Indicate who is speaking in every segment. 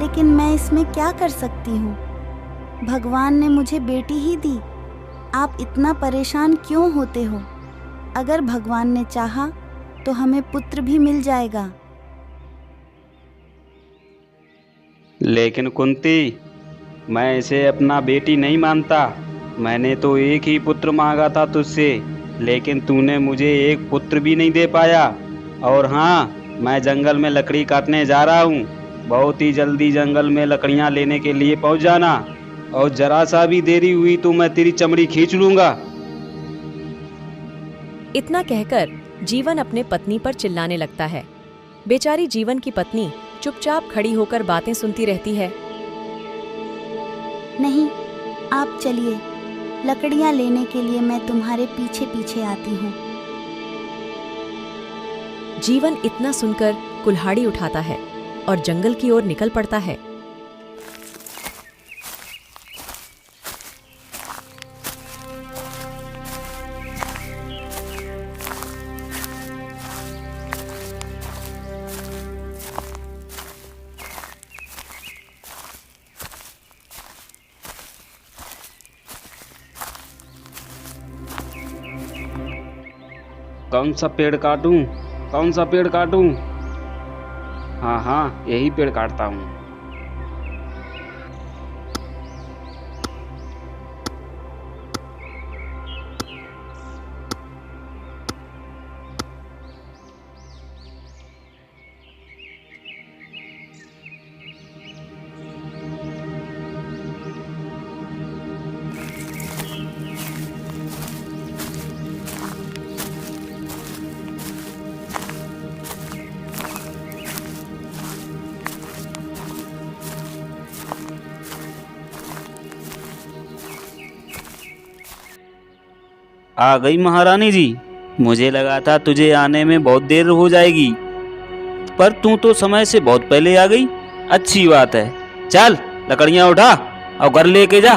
Speaker 1: लेकिन मैं इसमें क्या कर सकती हूँ? भगवान ने मुझे बेटी ही दी। आप इतना परेशान क्यों होते हो? अगर भगवान ने चाहा तो हमें पुत्र भी मिल जाएगा।
Speaker 2: लेकिन कुंती, मैं इसे अपना बेटी नहीं मानता। मैंने तो एक ही पुत्र मांगा था तुझसे, लेकिन तूने मुझे एक पुत्र भी नहीं दे पाया। और हाँ, मैं जंगल में लकड़ी काटने जा रहा हूँ। बहुत ही जल्दी जंगल में लकड़ियाँ लेने के लिए पहुँच जाना, और जरा सा भी देरी हुई तो मैं तेरी चमड़ी खींच लूंगा।
Speaker 3: इतना कहकर जीवन अपने पत्नी पर चिल्लाने लगता है। बेचारी जीवन की पत्नी चुपचाप खड़ी होकर बातें सुनती रहती है।
Speaker 1: नहीं, आप चलिए, लकड़ियाँ लेने के लिए मैं तुम्हारे पीछे पीछे आती हूँ।
Speaker 3: जीवन इतना सुनकर कुल्हाड़ी उठाता है और जंगल की ओर निकल पड़ता है।
Speaker 2: कौन सा पेड़ काटूं? कौन सा पेड़ काटूं? हाँ हाँ, यही पेड़ काटता हूँ। आ गई महारानी जी। मुझे लगा था तुझे आने में बहुत देर हो जाएगी, पर तू तो समय से बहुत पहले आ गई। अच्छी बात है। चल, लकड़ियां उठा और घर लेके जा।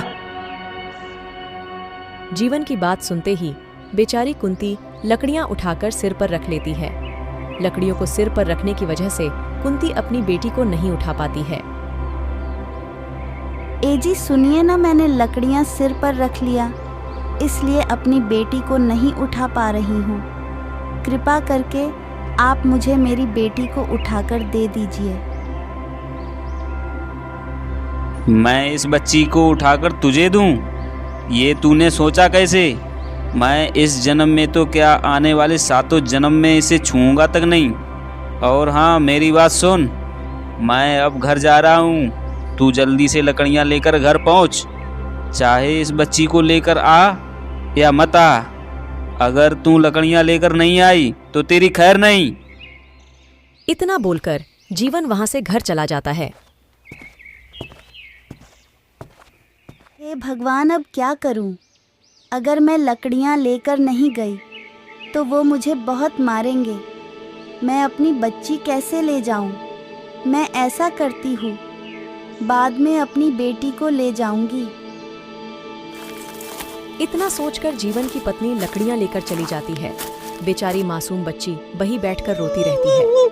Speaker 3: जीवन की बात सुनते ही बेचारी कुंती लकड़ियां उठाकर सिर पर रख लेती है। लकड़ियों को सिर पर रखने की वजह से कुंती अपनी बेटी को नहीं उठा पाती है।
Speaker 1: ए जी सुनिए ना, मैंने लकड़ियाँ सिर पर रख लिया, इसलिए अपनी बेटी को नहीं उठा पा रही हूँ। कृपा करके आप मुझे मेरी बेटी को उठाकर दे दीजिए।
Speaker 2: मैं इस बच्ची को उठाकर तुझे दूं? ये तूने सोचा कैसे? मैं इस जन्म में तो क्या, आने वाले 7 जन्म में इसे छूऊंगा तक नहीं। और हाँ, मेरी बात सुन, मैं अब घर जा रहा हूँ। तू जल्दी से लकड़ियाँ लेकर घर पहुँच। चाहे इस बच्ची को लेकर आ या मत आ, अगर तू लकड़ियाँ लेकर नहीं आई तो तेरी खैर नहीं।
Speaker 3: इतना बोलकर जीवन वहां से घर चला जाता है।
Speaker 1: हे भगवान, अब क्या करूं? अगर मैं लकड़ियां लेकर नहीं गई तो वो मुझे बहुत मारेंगे। मैं अपनी बच्ची कैसे ले जाऊं? मैं ऐसा करती हूँ, बाद में अपनी बेटी को ले जाऊंगी।
Speaker 3: इतना सोचकर जीवन की पत्नी लकड़ियां लेकर चली जाती है। बेचारी मासूम बच्ची वहीं बैठकर रोती रहती है।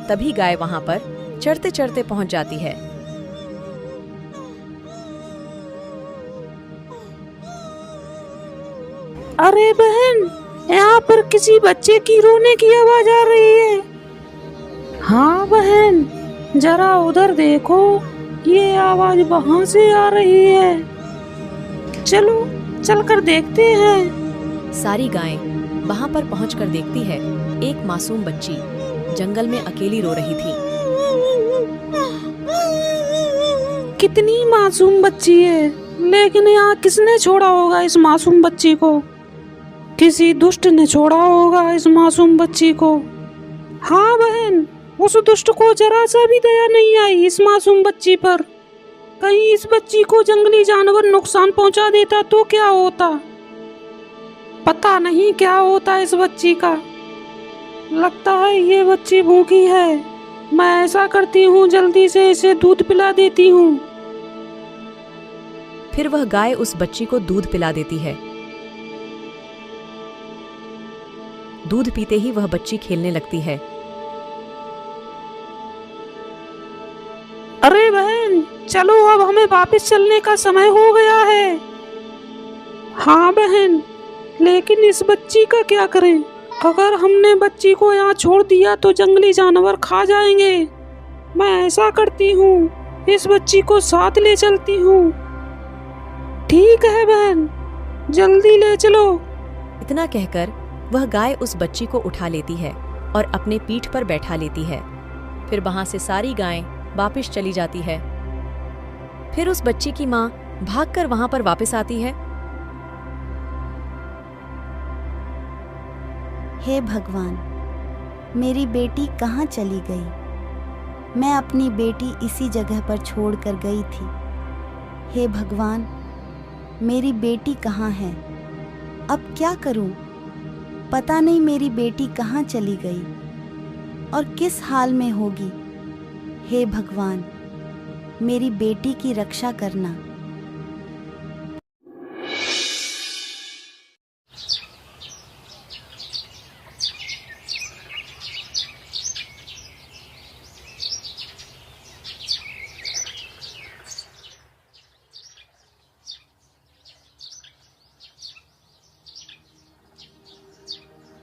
Speaker 3: तभी गाय वहां पर चढ़ते चढ़ते पहुंच जाती है।
Speaker 4: अरे बहन, यहाँ पर किसी बच्चे की रोने की आवाज आ रही है। हाँ बहन, जरा उधर देखो, ये आवाज वहाँ से आ रही है। चलो चलकर देखते हैं।
Speaker 3: सारी गायें वहां पर पहुंचकर देखती है एक मासूम बच्ची जंगल में अकेली रो रही थी।
Speaker 4: कितनी मासूम बच्ची है, लेकिन यहाँ किसने छोड़ा होगा इस मासूम बच्ची को? किसी दुष्ट ने छोड़ा होगा इस मासूम बच्ची को। हाँ बहन, उस दुष्ट को जरा सा भी दया नहीं आई इस मासूम बच्ची पर। कहीं इस बच्ची को जंगली जानवर नुकसान पहुंचा देता तो क्या होता? पता नहीं क्या होता इस बच्ची का। लगता है ये बच्ची भूखी है। मैं ऐसा करती हूँ, जल्दी से इसे दूध पिला देती हूँ।
Speaker 3: फिर वह गाय उस बच्ची को दूध पिला देती है। दूध पीते ही वह बच्ची खेलने लगती है।
Speaker 4: अरे बहन, चलो अब हमें वापस चलने का समय हो गया है। हाँ बहन, लेकिन इस बच्ची का क्या करें? अगर हमने बच्ची को यहाँ छोड़ दिया तो जंगली जानवर खा जाएंगे। मैं ऐसा करती हूँ, इस बच्ची को साथ ले चलती हूँ। ठीक है बहन, जल्दी ले चलो।
Speaker 3: इतना कहकर वह गाय उस बच्ची को उठा लेती है और अपने पीठ पर बैठा लेती है। फिर वहां से सारी गायें वापस चली जाती है। फिर उस बच्ची की माँ भागकर वहां पर वापस आती है।
Speaker 1: हे भगवान, मेरी बेटी कहाँ चली गई? मैं अपनी बेटी इसी जगह पर छोड़कर गई थी। हे भगवान, मेरी बेटी कहाँ है? अब क्या करूं? पता नहीं मेरी बेटी कहाँ चली गई और किस हाल में होगी। हे भगवान, मेरी बेटी की रक्षा करना।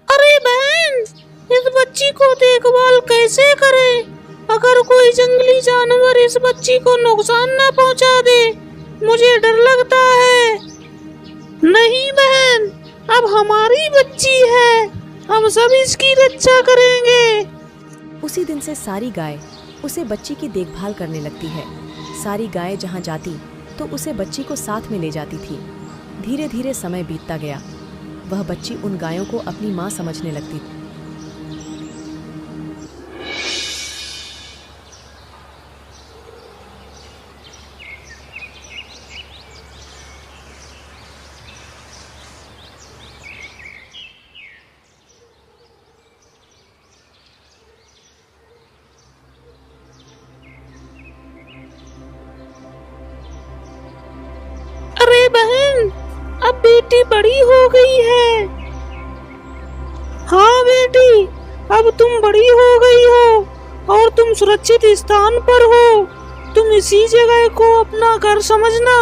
Speaker 4: अरे बहन, इस बच्ची को देखभाल कैसे करें? अगर कोई जंगली जानवर इस बच्ची को नुकसान न पहुंचा दे, मुझे डर लगता है। नहीं बहन, अब हमारी बच्ची है, हम सब इसकी रक्षा करेंगे।
Speaker 3: उसी दिन से सारी गाय उसे बच्ची की देखभाल करने लगती है। सारी गायें जहाँ जाती तो उसे बच्ची को साथ में ले जाती थी। धीरे धीरे समय बीतता गया। वह बच्ची उन गायों को अपनी माँ समझने लगती थी।
Speaker 4: अरे बहन, अब बेटी बड़ी हो गई है। हाँ बेटी, अब तुम बड़ी हो गई हो और तुम सुरक्षित स्थान पर हो। तुम इसी जगह को अपना घर समझना।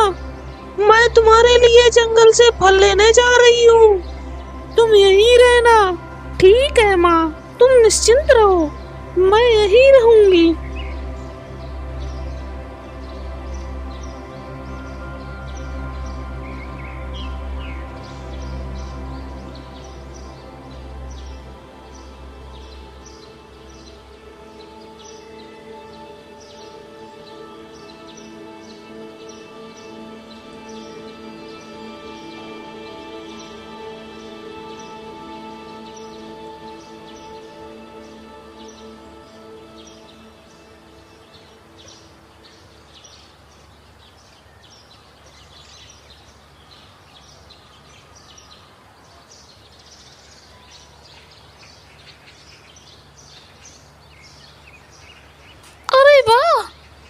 Speaker 4: मैं तुम्हारे लिए जंगल से फल लेने जा रही हूँ, तुम यहीं रहना। ठीक है माँ, तुम निश्चिंत रहो, मैं यहीं रहूंगी। वाह,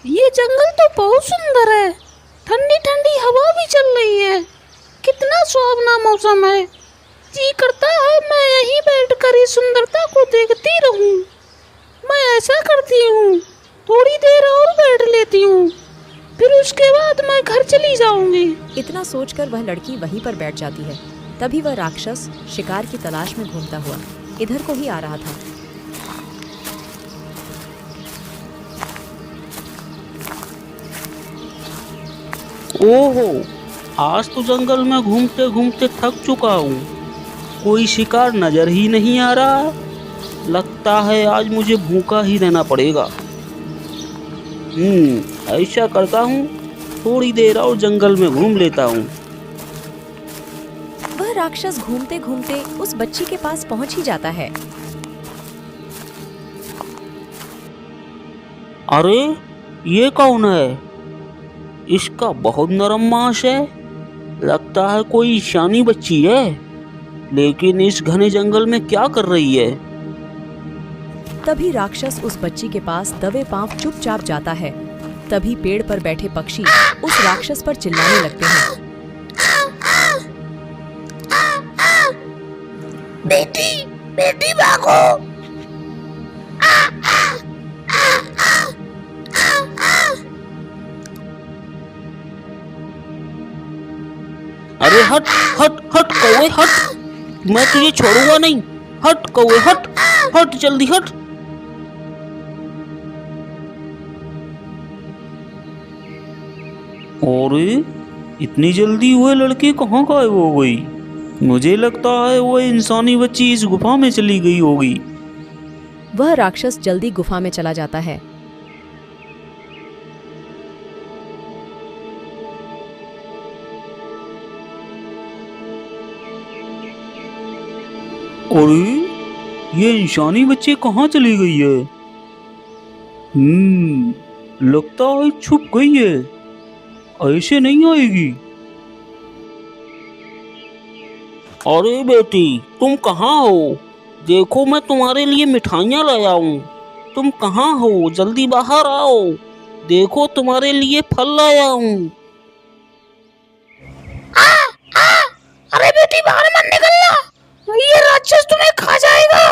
Speaker 4: ये जंगल तो बहुत सुंदर है। ठंडी ठंडी हवा भी चल रही है। कितना सुहावना मौसम है। जी करता है मैं यहीं बैठकर इस सुंदरता को देखती रहूं। मैं ऐसा करती हूँ, थोड़ी देर और बैठ लेती हूँ, फिर उसके बाद मैं घर चली जाऊंगी।
Speaker 3: इतना सोचकर वह लड़की वहीं पर बैठ जाती है। तभी वह राक्षस शिकार की तलाश में घूमता हुआ इधर को ही आ रहा था।
Speaker 5: ओहो, आज तो जंगल में घूमते घूमते थक चुका हूँ। कोई शिकार नजर ही नहीं आ रहा है। लगता है आज मुझे भूखा ही रहना पड़ेगा। ऐसा करता हूँ, थोड़ी देर और जंगल में घूम लेता हूँ।
Speaker 3: वह राक्षस घूमते घूमते उस बच्ची के पास पहुंच ही जाता है।
Speaker 5: अरे, ये कौन है? इसका बहुत नरम मांस है। लगता है कोई शानी बच्ची है, लेकिन इस घने जंगल में क्या कर रही है?
Speaker 3: तभी राक्षस उस बच्ची के पास दबे पांव चुपचाप जाता है तभी पेड़ पर बैठे पक्षी उस राक्षस पर चिल्लाने लगते हैं।
Speaker 6: बेटी, बेटी भागो।
Speaker 5: अरे हट हट हट कौवे हट, मैं तुझे छोड़ूंगा नहीं। हट कौवे हट, हट जल्दी हट।
Speaker 2: अरे इतनी जल्दी वह लड़की कहाँ गायब हो गई? मुझे लगता है वह इंसानी बच्ची इस गुफा में चली गई होगी।
Speaker 3: वह राक्षस जल्दी गुफा में चला जाता है।
Speaker 2: अरे ये इंसानी बच्ची कहाँ चली गई है? लगता है छुप गई है, ऐसे नहीं आएगी।
Speaker 5: अरे बेटी, तुम कहाँ हो? देखो मैं तुम्हारे लिए मिठाइयाँ लाया हूँ। तुम कहाँ हो? जल्दी बाहर आओ। देखो तुम्हारे लिए फल लाया हूँ।
Speaker 6: अरे बेटी, बाहर मत निकलना, ये राक्षस तुम्हें खा जाएगा।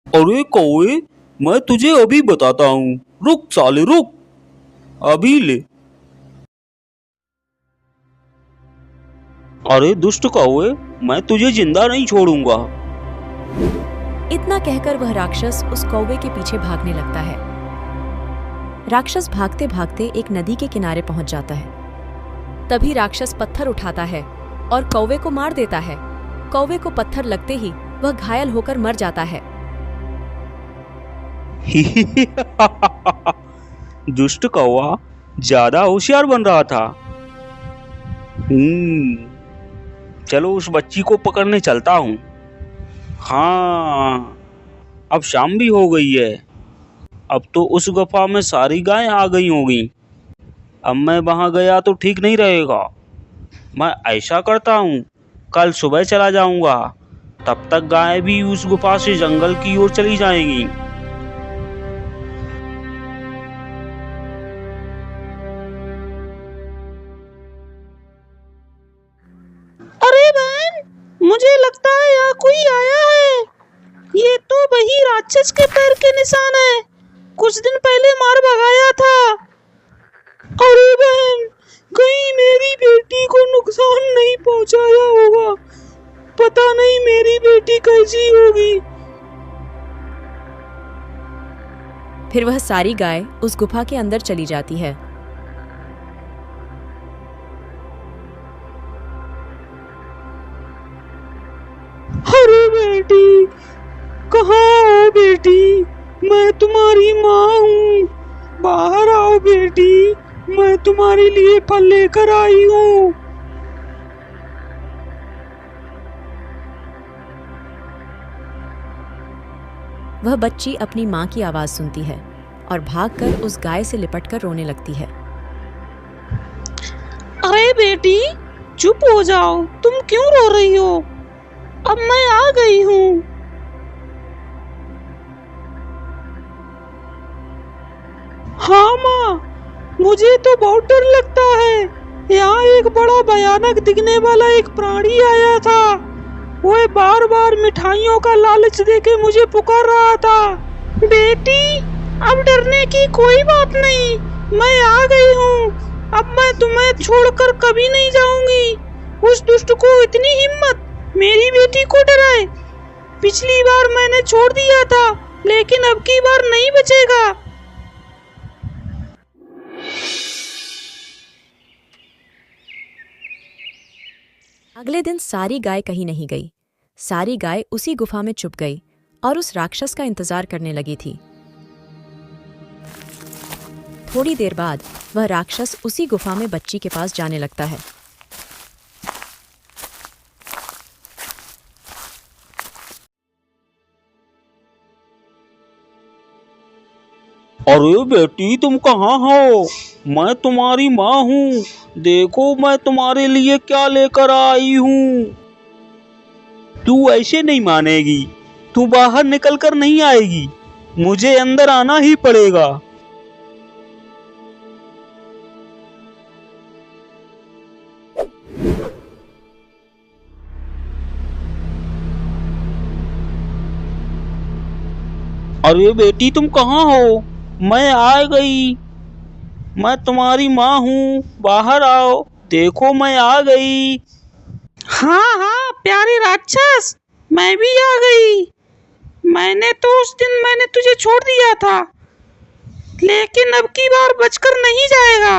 Speaker 2: अरे कौवे, मैं तुझे अभी बताता हूँ। रुक साले रुक, अभी ले। अरे दुष्ट कौवे, मैं तुझे जिंदा नहीं छोड़ूंगा।
Speaker 3: इतना कहकर वह राक्षस उस कौवे के पीछे भागने लगता है। राक्षस भागते भागते एक नदी के किनारे पहुंच जाता है। तभी राक्षस पत्थर उठाता है और कौवे को मार देता है। कौवे को पत्थर लगते ही वह घायल होकर मर जाता है।
Speaker 2: दुष्ट कौवा ज्यादा होशियार बन रहा था। चलो उस बच्ची को पकड़ने चलता हूँ। हाँ, अब शाम भी हो गई है। अब तो उस गुफा में सारी गायें आ गई होंगी। अब मैं वहां गया तो ठीक नहीं रहेगा। मैं ऐसा करता हूँ, कल सुबह चला जाऊंगा। तब तक गायें भी उस गुफा से जंगल की ओर चली जाएंगी।
Speaker 6: अरे बहन, मुझे लगता है यहाँ कोई आया है। ये तो वही राक्षस के पैर के निशान है, कुछ दिन पहले मार भगाया था। अरे बहन, कहीं मेरी बेटी को नुकसान नहीं पहुंचाया होगा। पता नहीं मेरी बेटी कैसी होगी।
Speaker 3: फिर वह सारी गाय उस गुफा के अंदर चली जाती है।
Speaker 6: अरे बेटी, कहाँ हो बेटी? मैं तुम्हारी माँ हूँ, बाहर आओ बेटी, मैं तुम्हारे लिए फल लेकर आई हूँ।
Speaker 3: वह बच्ची अपनी माँ की आवाज सुनती है और भागकर उस गाय से लिपटकर रोने लगती है।
Speaker 6: अरे बेटी, चुप हो जाओ, तुम क्यों रो रही हो? अब मैं आ गई हूँ। हाँ माँ, मुझे तो बहुत डर लगता है। यहाँ एक बड़ा भयानक दिखने वाला एक प्राणी आया था। वो बार बार मिठाइयों का लालच देके मुझे पुकार रहा था। बेटी, अब डरने की कोई बात नहीं, मैं आ गई हूँ। अब मैं तुम्हें छोड़कर कभी नहीं जाऊंगी। उस दुष्ट को इतनी हिम्मत, मेरी बेटी को डराए। पिछली बार मैंने छोड़ दिया था, लेकिन अब की बार नहीं बचेगा।
Speaker 3: अगले दिन सारी गाय कहीं नहीं गई। सारी गाय उसी गुफा में चुप गई और उस राक्षस का इंतजार करने लगी थी। थोड़ी देर बाद वह राक्षस उसी गुफा में बच्ची के पास जाने लगता है।
Speaker 2: अरे बेटी, तुम कहाँ हो? मैं तुम्हारी माँ हूँ। देखो मैं तुम्हारे लिए क्या लेकर आई हूँ। तू ऐसे नहीं मानेगी, तू बाहर निकल कर नहीं आएगी।
Speaker 5: मुझे अंदर आना ही पड़ेगा। अरे बेटी तुम कहाँ हो? मैं आ गई। मैं तुम्हारी माँ हूँ, बाहर आओ। देखो मैं आ गई।
Speaker 6: हाँ हाँ प्यारे राक्षस, मैं भी आ गई। मैंने तो उस दिन मैंने तुझे छोड़ दिया था, लेकिन अब की बार बचकर नहीं जाएगा।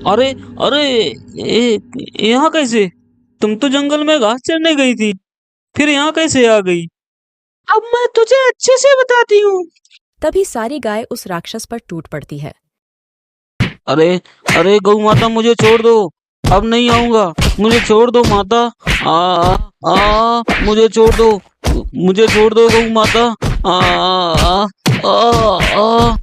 Speaker 5: अरे अरे, यहाँ कैसे? तुम तो जंगल में घास चरने गई थी, फिर यहाँ कैसे आ गई?
Speaker 6: अब मैं तुझे अच्छे से बताती हूँ।
Speaker 3: तभी सारी गाय उस राक्षस पर टूट पड़ती है।
Speaker 5: अरे अरे गौ माता, मुझे छोड़ दो, अब नहीं आऊंगा। मुझे छोड़ दो माता। मुझे छोड़ दो, मुझे छोड़ दो गौ माता। आ आ आ आ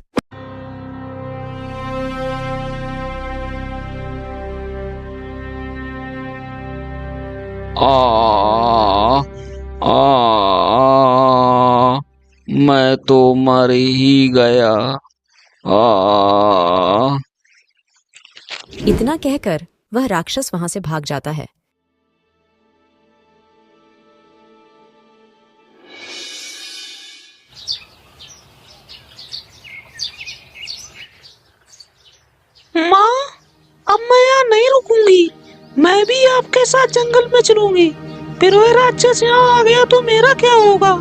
Speaker 5: आ आ मैं तो मर ही गया। आ
Speaker 3: इतना कहकर वह राक्षस वहां से भाग जाता है।
Speaker 6: माँ, अब मैं यहाँ नहीं रुकूंगी। मैं भी आपके साथ जंगल में चलूंगी। फिर वह राक्षस यहाँ आ गया तो मेरा क्या होगा?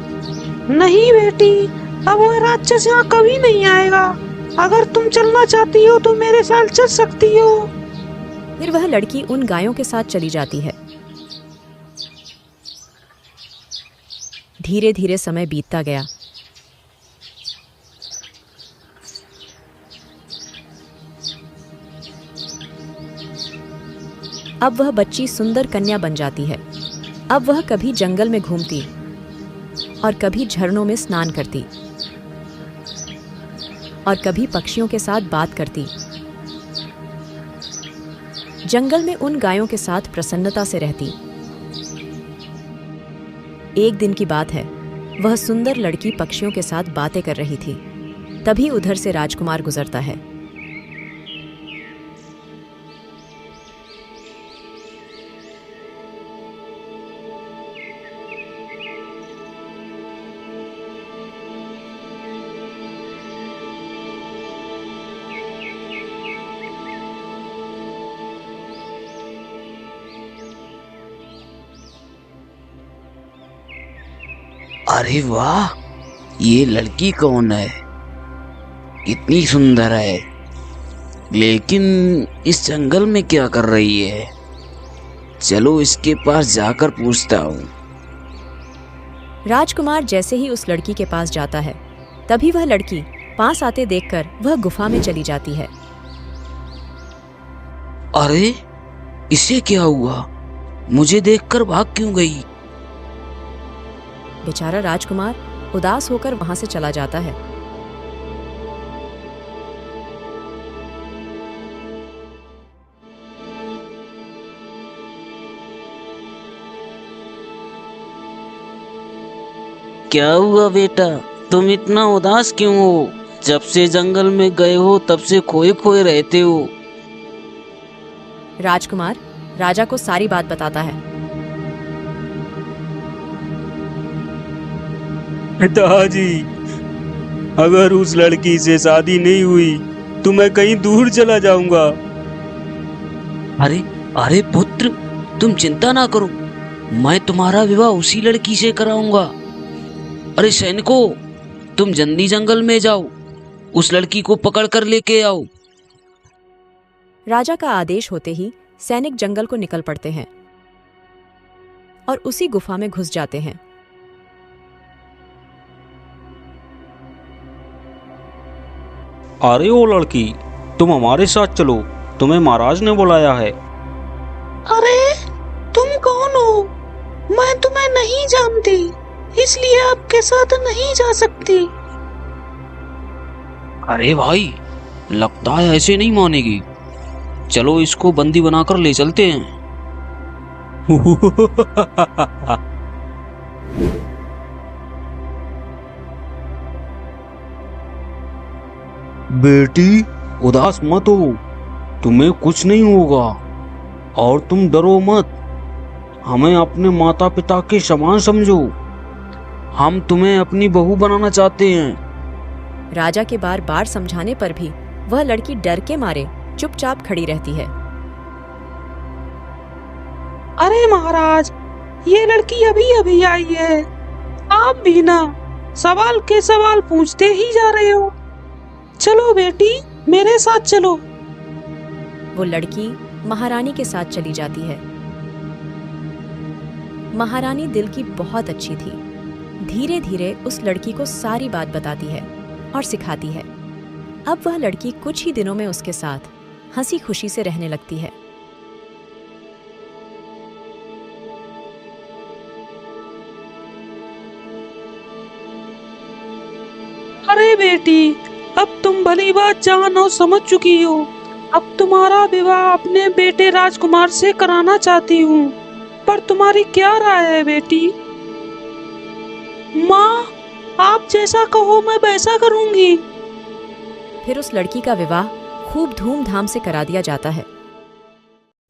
Speaker 6: नहीं बेटी, अब वह राक्षस यहाँ कभी नहीं आएगा। अगर तुम चलना चाहती हो तो मेरे साथ चल सकती हो।
Speaker 3: फिर वह लड़की उन गायों के साथ चली जाती है। धीरे धीरे समय बीतता गया। अब वह बच्ची सुंदर कन्या बन जाती है। अब वह कभी जंगल में घूमती और कभी झरनों में स्नान करती और कभी पक्षियों के साथ बात करती। जंगल में उन गायों के साथ प्रसन्नता से रहती। एक दिन की बात है, वह सुंदर लड़की पक्षियों के साथ बातें कर रही थी। तभी उधर से राजकुमार गुजरता है।
Speaker 7: अरे वाह, ये लड़की कौन है? इतनी सुंदर है, लेकिन इस जंगल में क्या कर रही है? चलो इसके पास जाकर पूछता हूँ।
Speaker 3: राजकुमार जैसे ही उस लड़की के पास जाता है, तभी वह लड़की पास आते देखकर वह गुफा में चली जाती है।
Speaker 7: अरे इसे क्या हुआ? मुझे देखकर भाग क्यों गई?
Speaker 3: बेचारा राजकुमार उदास होकर वहां से चला जाता है।
Speaker 5: क्या हुआ बेटा, तुम इतना उदास क्यों हो? जब से जंगल में गए हो तब से खोए खोए रहते हो।
Speaker 3: राजकुमार राजा को सारी बात बताता है।
Speaker 5: पिताजी, अगर उस लड़की से शादी नहीं हुई तो मैं कहीं दूर चला जाऊंगा।
Speaker 7: अरे अरे पुत्र, तुम चिंता ना करो, मैं तुम्हारा विवाह उसी लड़की से कराऊंगा। अरे सैनिकों, तुम जल्दी जंगल में जाओ, उस लड़की को पकड़ कर लेके आओ।
Speaker 3: राजा का आदेश होते ही सैनिक जंगल को निकल पड़ते हैं और उसी गुफा में घुस जाते हैं।
Speaker 5: अरे ओ लड़की, तुम हमारे साथ चलो, तुम्हें महाराज ने बुलाया है।
Speaker 6: अरे तुम कौन हो? मैं तुम्हें नहीं जानती, इसलिए आपके साथ नहीं जा सकती।
Speaker 7: अरे भाई, लगता है ऐसे नहीं मानेगी। चलो इसको बंदी बनाकर ले चलते हैं।
Speaker 5: बेटी उदास मत हो, तुम्हें कुछ नहीं होगा और तुम डरो मत। हमें अपने माता पिता के समान समझो। हम तुम्हें अपनी बहू बनाना चाहते हैं।
Speaker 3: राजा के बार बार समझाने पर भी वह लड़की डर के मारे चुपचाप खड़ी रहती है।
Speaker 6: अरे महाराज, ये लड़की अभी अभी आई है, आप भी ना सवाल के सवाल पूछते ही जा रहे हो। चलो बेटी, मेरे साथ चलो।
Speaker 3: वो लड़की महारानी के साथ चली जाती है। महारानी दिल की बहुत अच्छी थी। धीरे धीरे उस लड़की को सारी बात बताती है और सिखाती है। अब वह लड़की कुछ ही दिनों में उसके साथ हंसी खुशी से रहने लगती है।
Speaker 6: अरे बेटी, अब तुम भली बात जान और समझ चुकी हो। अब तुम्हारा विवाह अपने बेटे राजकुमार से कराना चाहती हूँ, पर तुम्हारी क्या राय है बेटी? माँ, आप जैसा कहो मैं वैसा करूँगी।
Speaker 3: फिर उस लड़की का विवाह खूब धूमधाम से करा दिया जाता है।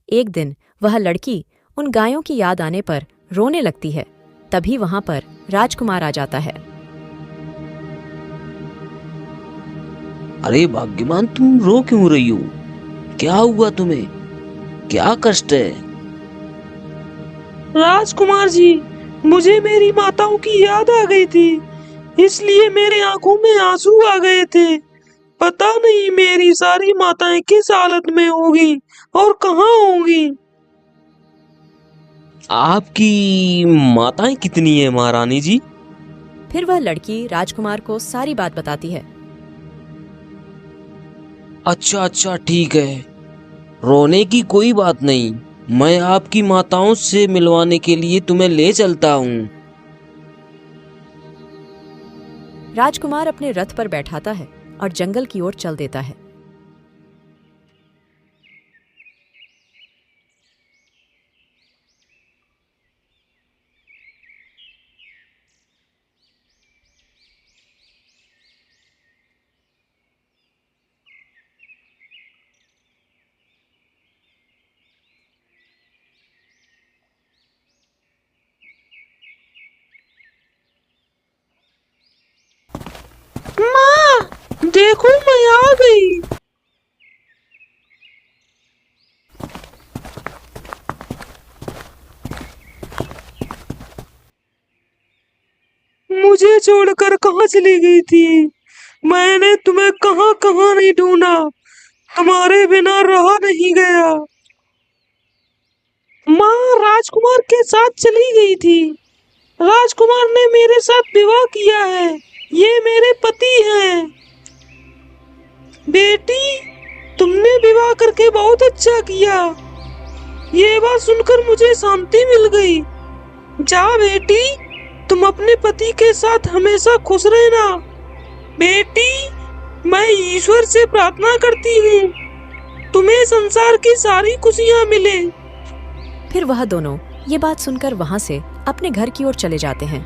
Speaker 3: एक दिन वह लड़की उन गायों की याद आने पर रोने लगती है। तभी वहां पर राजकुमार आ जाता है।
Speaker 7: अरे भाग्यवान, तुम रो क्यों रही हो? क्या हुआ तुम्हें? क्या कष्ट है?
Speaker 6: राजकुमार जी, मुझे मेरी माताओं की याद आ गई थी, इसलिए मेरे आंखों में आंसू आ गए थे। पता नहीं मेरी सारी माताएं किस हालत में होगी और कहाँ होंगी।
Speaker 8: आपकी माताएं कितनी है महारानी जी?
Speaker 3: फिर वह लड़की राजकुमार को सारी बात बताती है।
Speaker 7: अच्छा अच्छा, ठीक है, रोने की कोई बात नहीं। मैं आपकी माताओं से मिलवाने के लिए तुम्हें ले चलता हूँ।
Speaker 3: राजकुमार अपने रथ पर बैठाता है और जंगल की ओर चल देता है।
Speaker 6: माँ, देखो मैं आ गई। मुझे छोड़कर कहाँ चली गई थी? मैंने तुम्हें कहाँ कहाँ नहीं ढूंढा, तुम्हारे बिना रहा नहीं गया। माँ राजकुमार के साथ चली गई थी। राजकुमार ने मेरे साथ विवाह किया है, ये मेरे पति हैं। बेटी, तुमने विवाह करके बहुत अच्छा किया। ये बात सुनकर मुझे शांति मिल गई। जा बेटी, तुम अपने पति के साथ हमेशा खुश रहना। बेटी, मैं ईश्वर से प्रार्थना करती हूँ तुम्हें संसार की सारी खुशियाँ मिले।
Speaker 3: फिर वह दोनों ये बात सुनकर वहां से अपने घर की ओर चले जाते हैं।